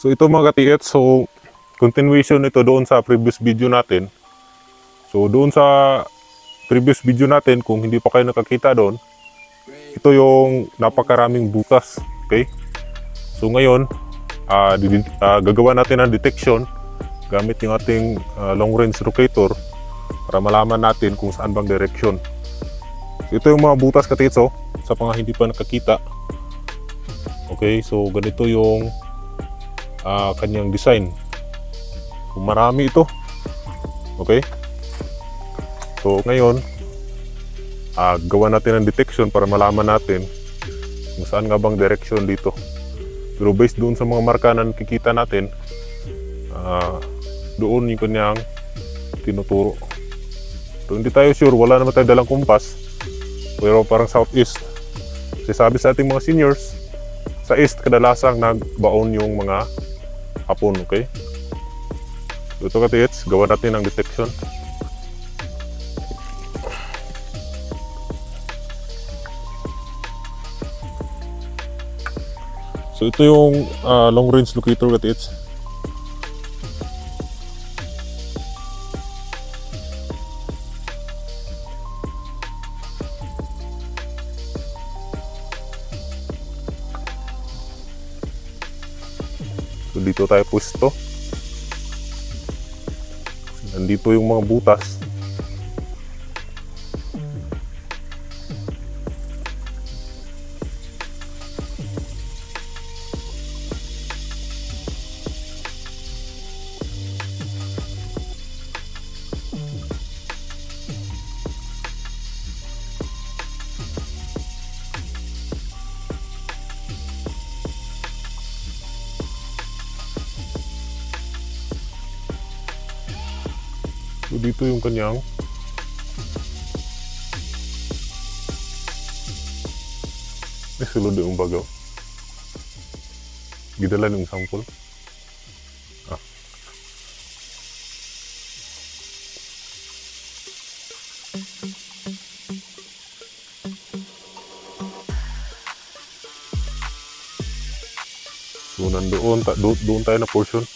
So ito mga katiit, so continuation ito doon sa previous video natin. So doon sa previous video natin, kung hindi pa kayo nakakita doon, ito yung napakaraming butas. Okay? So ngayon, gagawa natin ang detection gamit yung ating long range locator para malaman natin kung saan bang direction. So, ito yung mga butas katiit, so sa mga hindi pa nakakita. Okay, so ganito yung kanyang design. Kung marami ito. Okay? So ngayon, gawa natin ang detection para malaman natin kung saan nga bang direction dito. Pero based doon sa mga marka na nakikita natin, doon yung kanyang tinuturo. So hindi tayo sure, wala naman tayo dalang kumpas, pero parang southeast. Kasi sabi sa ating mga seniors, sa east kadalasang nagbaon yung mga hapon. Okay? So ito katiits, gawa natin ang detection. So ito yung long range locator katiits. So dito tayo pwesto. Nandito yung mga butas. So dito yung kanyang may sulod yung bagaw. Gidala yung sample. So doon tayo na portion.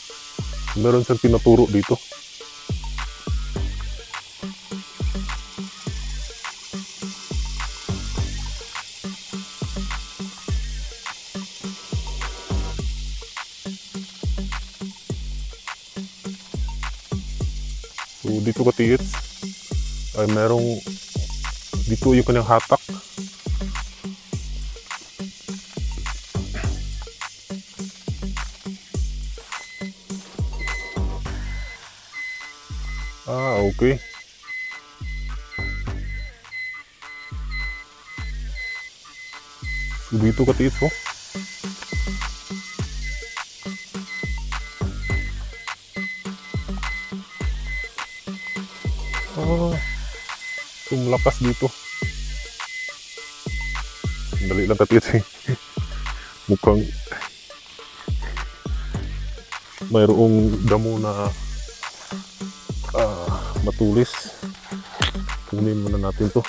Meron siyang tinuturo dito. So dito katiits ay merong dito yung kanyang hatak. Okay. So dito katiits, oh. Sumlakas dito. Dali lang katiits, eh. Mukhang mayroong damo na matulis. Kunin muna natin to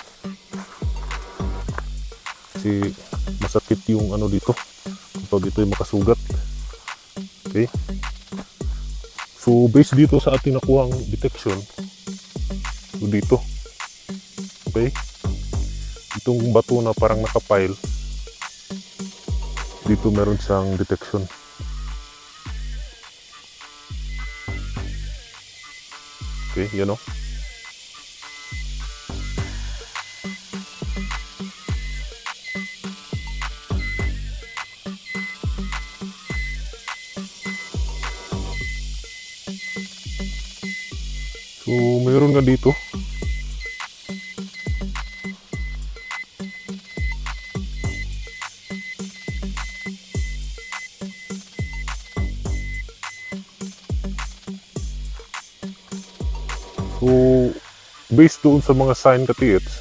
kasi masakit yung ano dito kapag ito yung makasugat. Okay, so based dito sa ating nakuhang detection, so dito, okay, itong bato na parang nakapile dito meron siyang detection. Okay, yan o. So, mayroon nga dito. So, based doon sa mga sign katiits,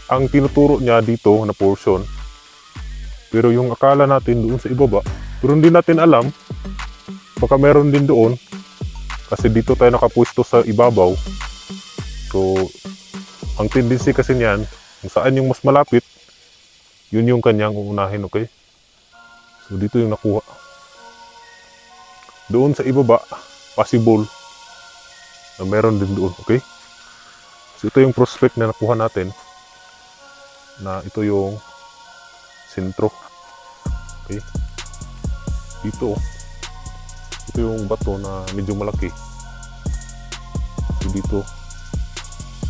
ang tinuturo niya dito na portion, pero yung akala natin doon sa ibaba, pero hindi natin alam, baka meron din doon, kasi dito tayo nakapwesto sa ibabaw. So, ang tendency kasi niyan, kung saan yung mas malapit, yun yung kanyang uunahin, okay? So, dito yung nakuha. doon sa ibaba, possible na meron din doon, okay? So ito yung prospect na nakuha natin, na ito yung sentro, okay? Dito, ito yung bato na medyo malaki. So dito,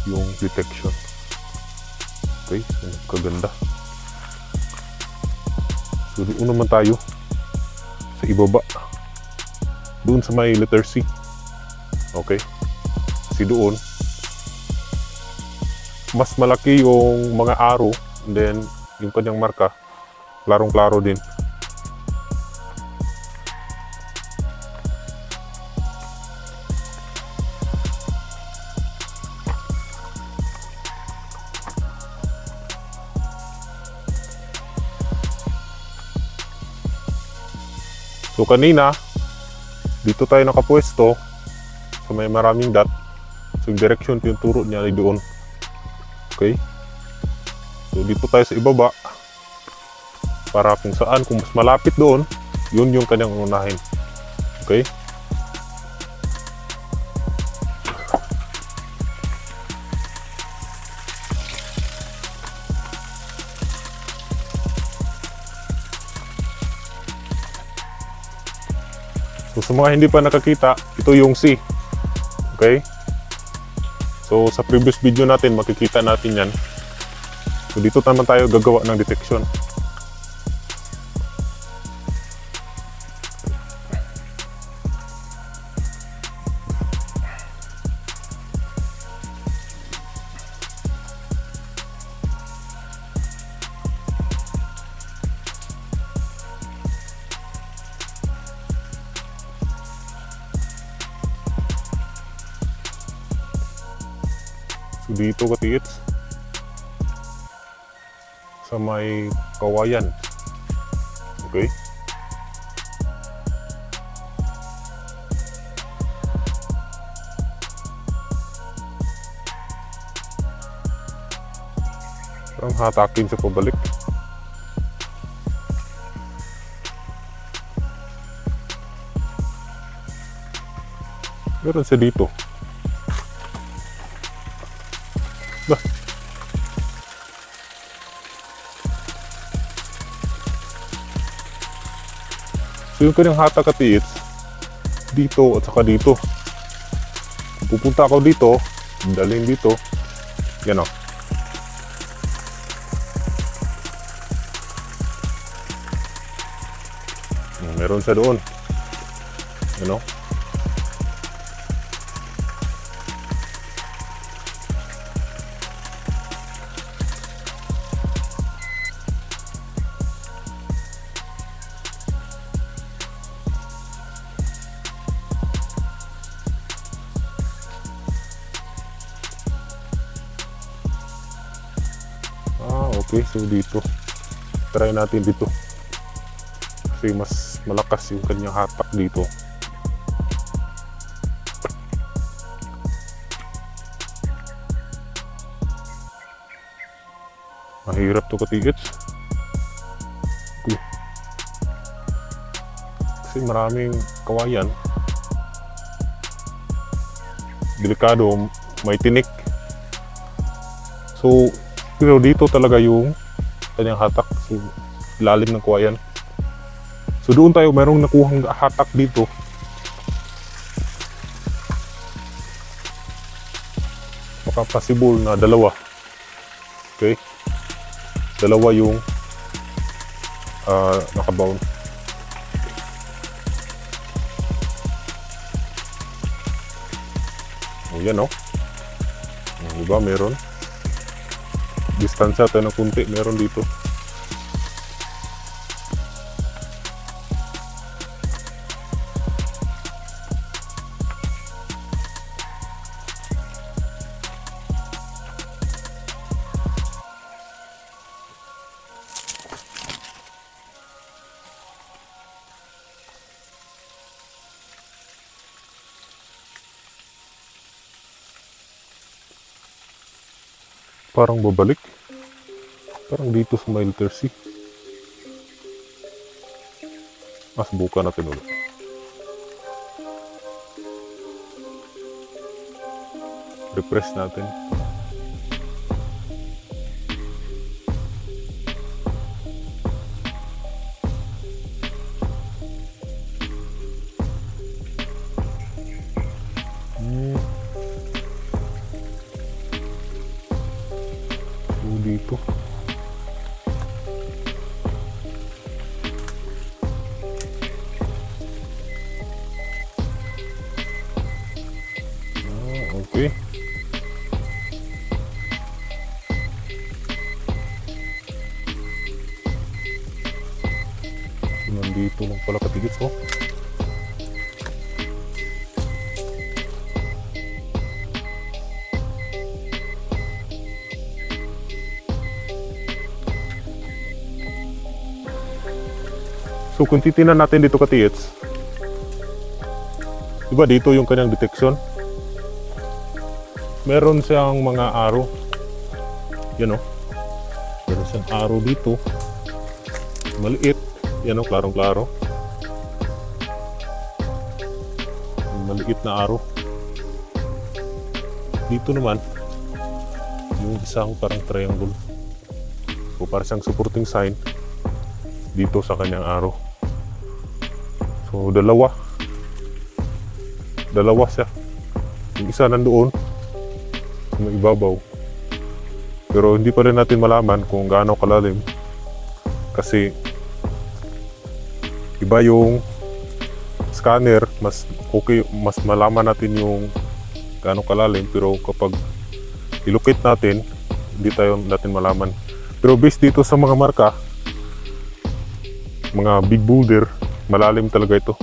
yung detection. Okay, so kaganda. So doon naman tayo sa ibaba, doon sa may letter C. Okay, kasi doon mas malaki yung mga arrow, and then yung kanyang marka klarong-klaro din. So kanina, dito tayo nakapwesto sa may maraming dot. So yung direction, yung turo niya ay doon. Okay? So dito tayo sa ibaba para kung saan, kung mas malapit doon, yun yung kanyang unahin. Okay? So sa mga hindi pa nakakita, ito yung C. Okay? So sa previous video natin, makikita natin yan. So dito naman tayo gagawa ng detection. So dito katiits, sa may kawayan. Okay? Parang hatakin sa pabalik. Meron siya dito. Bah. So yung kanyang hatak katiits, dito at saka dito. Pupunta ako dito, dalhin dito, yan o. Meron siya doon. Yan o. Okay, so dito try natin dito kasi mas malakas yung kanyang hatak dito. Mahirap to katigits. Okay. Kasi maraming kawayan, delikado, may tinik. So pero dito talaga yung kanyang hatak, so lalim ng kawayan. So doon tayo, mayroong nakuhang hatak dito. Baka possible na dalawa. Okay? Dalawa yung nakabound. O yan o. Diba meron? Distansya tayo ng kunti, meron dito. Parang babalik. Parang dito sa may letter C. Subukan natin ulit. refresh natin. So dito. Okay. Nandito lang pala katigits, oh. So kung titingnan natin dito katigits, diba dito yung kanyang detection? Meron siyang mga arrow. Yan, oh. Meron siyang arrow dito. Maliit. Yan, oh, klarong-klaro. Maliit na arrow. Dito naman, yung isang parang triangle. O parang siyang supporting sign dito sa kanyang arrow. So, dalawa siya. Yung isa nandoon, yung ibabaw. Pero hindi pa rin natin malaman kung gaano kalalim. Kasi, iba yung scanner, mas okay, mas malaman natin yung gaano kalalim. Pero kapag ilocate natin, hindi natin malaman. Pero based dito sa mga marka, mga big boulder, malalim talaga ito.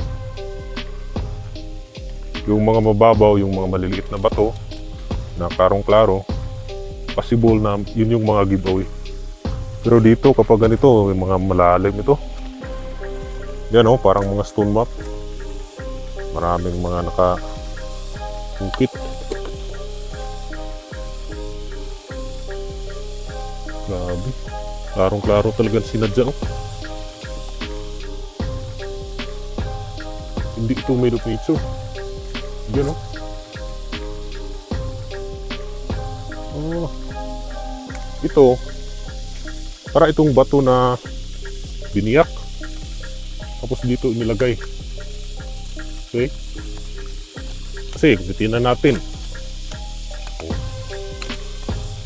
Yung mga mababaw, yung mga maliliit na bato na karong-klaro, possible na yun yung mga giveaway. Pero dito kapag ganito, yung mga malalim ito, yan, oh, parang mga stone map. Maraming mga naka-ungkit. Grabe, klarong-klaro talaga sinadya, oh. Hindi ito made of nature. Yan, oh. Oh. Ito, para itong bato na biniyak. Tapos dito inilagay. Okay? Kasi, titignan natin. Oh.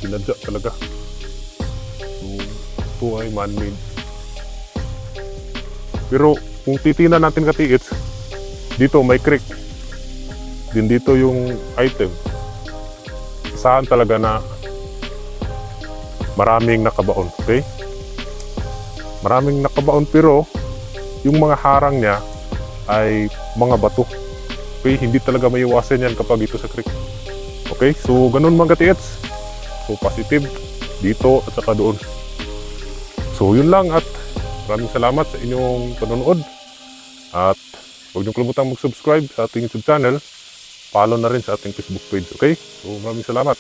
Sinadya talaga. So, ito ay man-made. Pero, kung titignan natin katiits, dito may creek. Din dito yung item. Saan talaga na maraming nakabaon, okay? Maraming nakabaon pero yung mga harang niya ay mga bato. Okay, hindi talaga maiwasan yan kapag ito sa creek. Okay, so ganun mga katiits. So positive dito at saka doon. So yun lang at maraming salamat sa inyong panonood. At huwag niyong kalimutang mag-subscribe sa ating YouTube channel. Follow na rin sa ating Facebook page, okay? So maraming salamat.